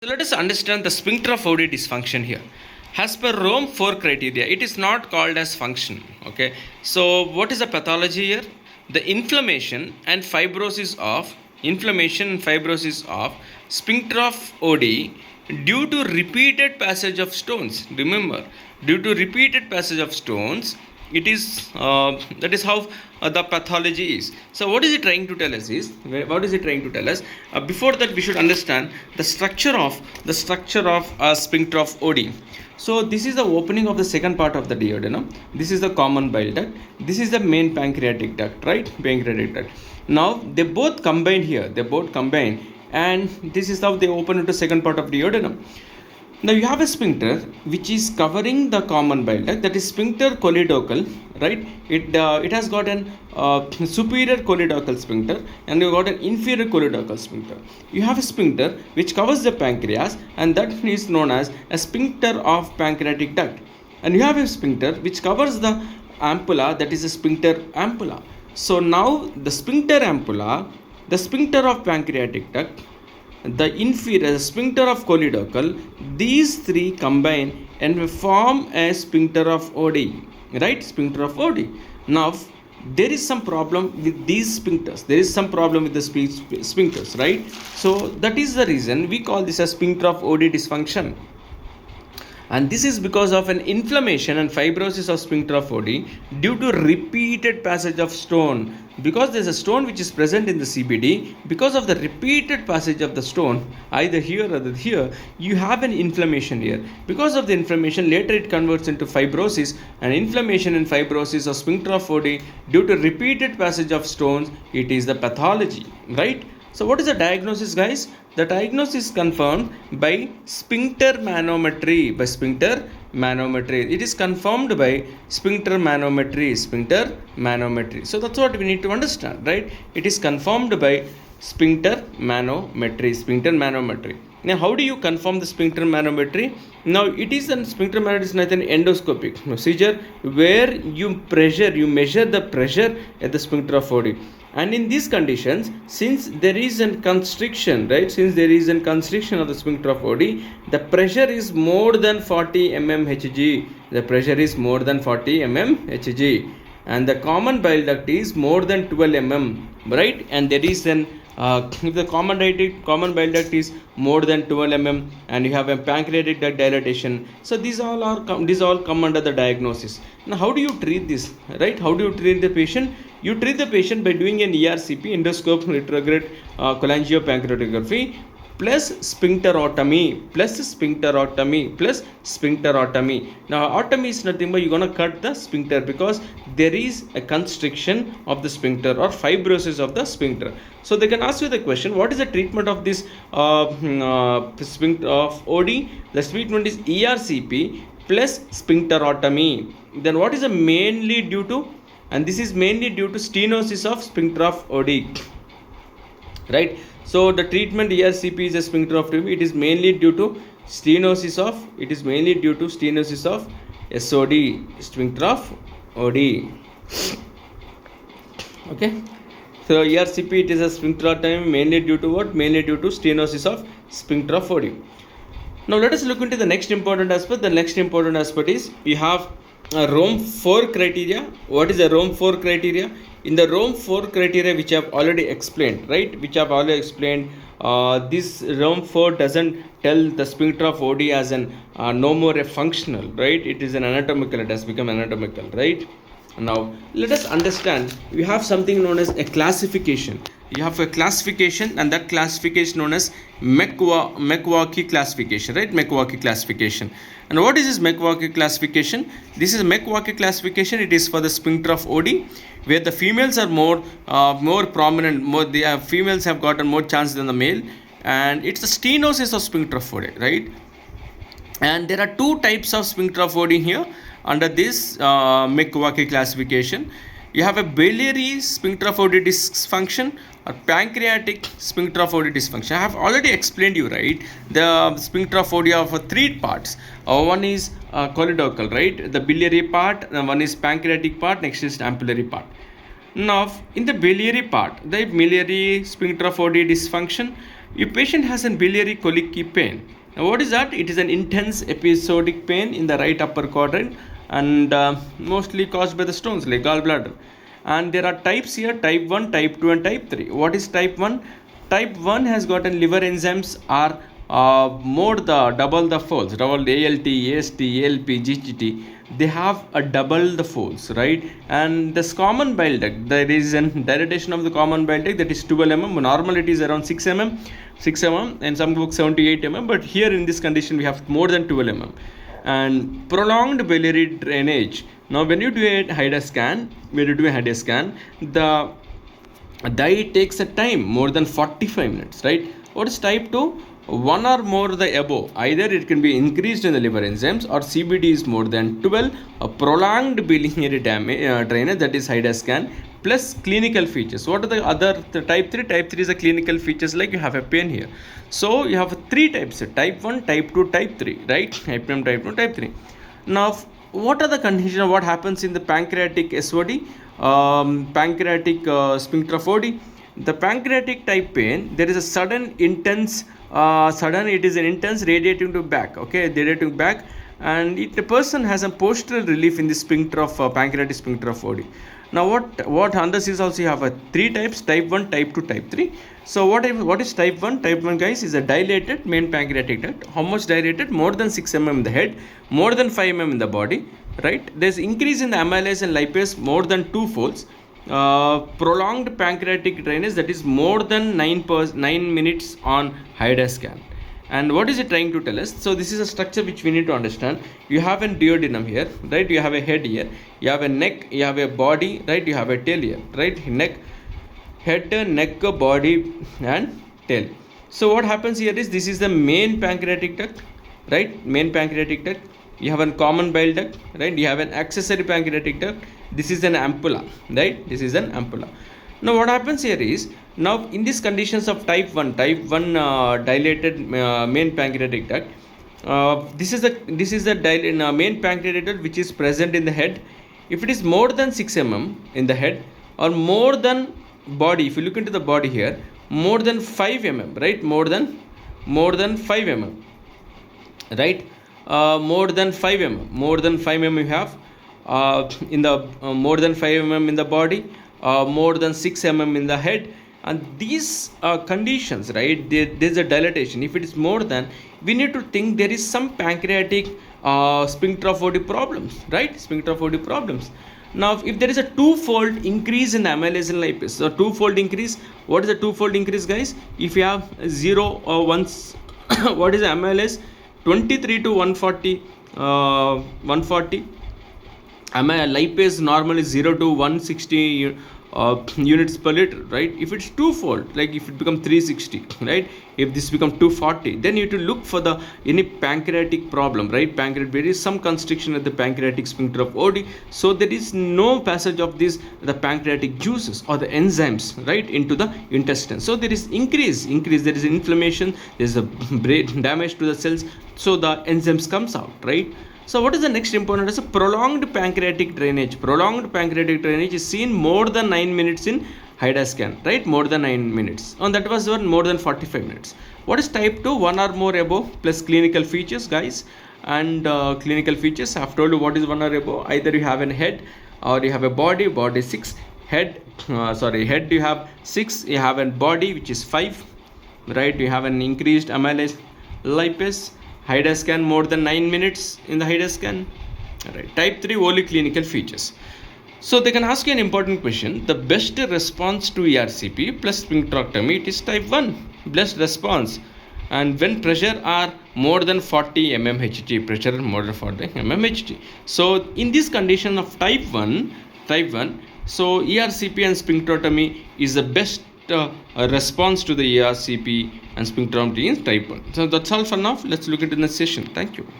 So let us understand the sphincter of oddi dysfunction here. As per Rome 4 criteria, it is not called as function. Okay. So what is the pathology here? The inflammation and fibrosis of sphincter of oddi due to repeated passage of stones. Remember, due to repeated passage of stones, it is that is how the pathology is. So what is it trying to tell us is, what is it trying to tell us? Before that, we should understand the structure of sphincter of oddi. So this is the opening of the second part of the duodenum. This is the common bile duct. This is the main pancreatic duct, right? Pancreatic duct. Now they both combine here. They both combine, and this is how they open into second part of the duodenum. Now you have a sphincter which is covering the common bile duct, that is sphincter choledochal, right? It has got an superior choledochal sphincter, and you got an inferior choledochal sphincter. You have a sphincter which covers the pancreas, and that is known as a sphincter of pancreatic duct. And you have a sphincter which covers the ampulla, that is a sphincter ampulla. So now the sphincter ampulla, the sphincter of pancreatic duct, the inferior sphincter of choledochal, these three combine and form a sphincter of oddi, right? Sphincter of oddi. Now there is some problem with these sphincters. There is some problem with the sphincters, right? So that is the reason we call this a sphincter of oddi dysfunction. And this is because of an inflammation and fibrosis of sphincter of oddi due to repeated passage of stone. Because there is a stone which is present in the CBD, because of the repeated passage of the stone, either here or here, you have an inflammation here. Because of the inflammation, later it converts into fibrosis, and inflammation and fibrosis of sphincter of oddi due to repeated passage of stones, it is the pathology, right? So what is the diagnosis, guys? The diagnosis is confirmed by sphincter manometry. It is confirmed by sphincter manometry. So that's what we need to understand, right? It is confirmed by sphincter manometry. Now, how do you confirm the sphincter manometry? Now, it is an sphincter manometry is not an endoscopic procedure where you measure the pressure at the sphincter of oddi. And in these conditions, since there is a constriction, right? Since there is a constriction of the sphincter of oddi, the pressure is more than 40 mmHg. The pressure is more than 40 mmHg. And the common bile duct is more than 12 mm, right? And there is an if the common bile duct is more than 12 mm, and you have a pancreatic duct dilatation, so these all come under the diagnosis. Now how do you treat this, right? How do you treat the patient? You treat the patient by doing an ERCP, endoscope retrograde cholangiopancreatography, plus sphincterotomy. Now otomy is nothing but you're going to cut the sphincter because there is a constriction of the sphincter or fibrosis of the sphincter. So they can ask you the question, what is the treatment of this sphincter of oddi? The treatment is ERCP plus sphincterotomy. Then what is the mainly due to? And this is mainly due to stenosis of sphincter of oddi, right? So the treatment ERCP is a sphincter of oddi. It is mainly due to stenosis of SOD, sphincter of oddi. Okay. So ERCP, it is a sphincterotomy mainly due to what? Mainly due to stenosis of sphincter of oddi. Now let us look into the next important aspect. The next important aspect is we have Rome 4 criteria. What is the Rome 4 criteria? In the Rome 4 criteria, which I have already explained, right? This Rome 4 doesn't tell the sphincter of oddi as an no more a functional, right? It is an anatomical. It has become anatomical, right? Now let us understand. We have something known as a classification. You have a classification, and that classification known as McWalkie classification, right? McWalkie classification. And what is this McWalkie classification? This is a McWalkie classification. It is for the sphincter of oddi, where the females are more prominent. Females have gotten more chance than the male, and it's the stenosis of sphincter of oddi, right? And there are two types of sphincter of oddi here under this McWalkie classification. You have a biliary sphincter of oddi dysfunction or pancreatic sphincter of oddi dysfunction. I have already explained you, right? The sphincter of oddi are for three parts. One is choledochal, right? The biliary part. One is pancreatic part. Next is ampullary part. Now, in the biliary part, the biliary sphincter of oddi dysfunction, If patient has a biliary colicky pain, now what is that? It is an intense episodic pain in the right upper quadrant and mostly caused by the stones like gallbladder. And there are types here: type 1, type 2 and type 3. What is type 1? Type 1 has gotten liver enzymes are double the folds, double ALT, AST, ALP, GGT. They have a double the folds, right? And this common bile duct, there is a dilatation of the common bile duct that is 12 mm. Normally it is around 6 mm, and some books 78 mm. But here in this condition we have more than 12 mm. And prolonged biliary drainage. Now when you do a HIDA scan, the dye takes a time more than 45 minutes, right? What is type 2? One or more the above. Either it can be increased in the liver enzymes or CBD is more than 12. A prolonged biliary drainage, that is HIDA scan, plus clinical features. What are the other? The type 3? Type 3 is the clinical features, like you have a pain here. So you have 3 types: type 1, type 2, type 3, right? Type 1, type 2, type 3. Now, what are the conditions? What happens in the pancreatic SOD? Pancreatic sphincter of OD. The pancreatic type pain, there is a sudden intense it is an intense radiating to back, okay, radiating back, and the person has a postural relief in the sphincter of pancreatic sphincter of OD. Now what under is also you have a 3 types: type 1, type 2, type 3. So what is type 1? Type 1, guys, is a dilated main pancreatic duct. How much dilated? More than 6 mm in the head, more than 5 mm in the body, right? There's increase in the amylase and lipase more than 2 folds. Prolonged pancreatic drainage, that is more than 9 minutes on HIDA scan. And what is it trying to tell us? So this is a structure which we need to understand. You have a duodenum here, right? You have a head here, you have a neck, you have a body, right? You have a tail here, right? Head, neck, body and tail. So what happens here is, this is the main pancreatic duct, right? Main pancreatic duct. You have a common bile duct, right? You have an accessory pancreatic duct. This is an ampulla, right? This is an ampulla. Now what happens here is, now in these conditions of type 1 dilated main pancreatic duct, this is the main pancreatic duct which is present in the head. If it is more than 6 mm in the head, or more than body, if you look into the body here, more than 5 mm, right? More than 5 mm, right? More than 5 mm you have in the more than 5 mm in the body, more than 6 mm in the head. And these conditions, right, there's a dilatation. If it is more than, we need to think there is some pancreatic sphincter of OD problems, right? Sphincter of OD problems. Now if there is a twofold increase in the amylase and lipase, so twofold increase. What is a twofold increase, guys? If you have 0 or 1 what is the amylase? 23 to 140 lipase normally 0 to 160 units per liter, right? If it's twofold, like if it becomes 360, right? If this becomes 240, then you have to look for the any pancreatic problem, right? There is some constriction at the pancreatic sphincter of OD, so there is no passage of the pancreatic juices or the enzymes, right, into the intestine. So there is increase, there is inflammation, there is a brain damage to the cells, so the enzymes comes out, right? So what is the next important? Is a prolonged pancreatic drainage. Prolonged pancreatic drainage is seen more than 9 minutes in HIDA scan, right? More than 9 minutes. And that was one more than 45 minutes. What is type 2? 1 or more above plus clinical features, guys. And clinical features, I have told you what is 1 or above. Either you have a head or you have a body 6. Head you have 6. You have a body which is 5, right? You have an increased amylase lipase. HIDA scan more than 9 minutes in the HIDA scan. Right. Type 3 only clinical features. So they can ask you an important question. The best response to ERCP plus sphincterectomy, it is type 1. Best response. And when pressure are more than 40 mmHg, pressure more than 40 mmHg. So in this condition of type 1, so ERCP and sphincterectomy is the best response to the ERCP and sphincterectomy in type 1. So that's all for now. Let's look into the next session. Thank you.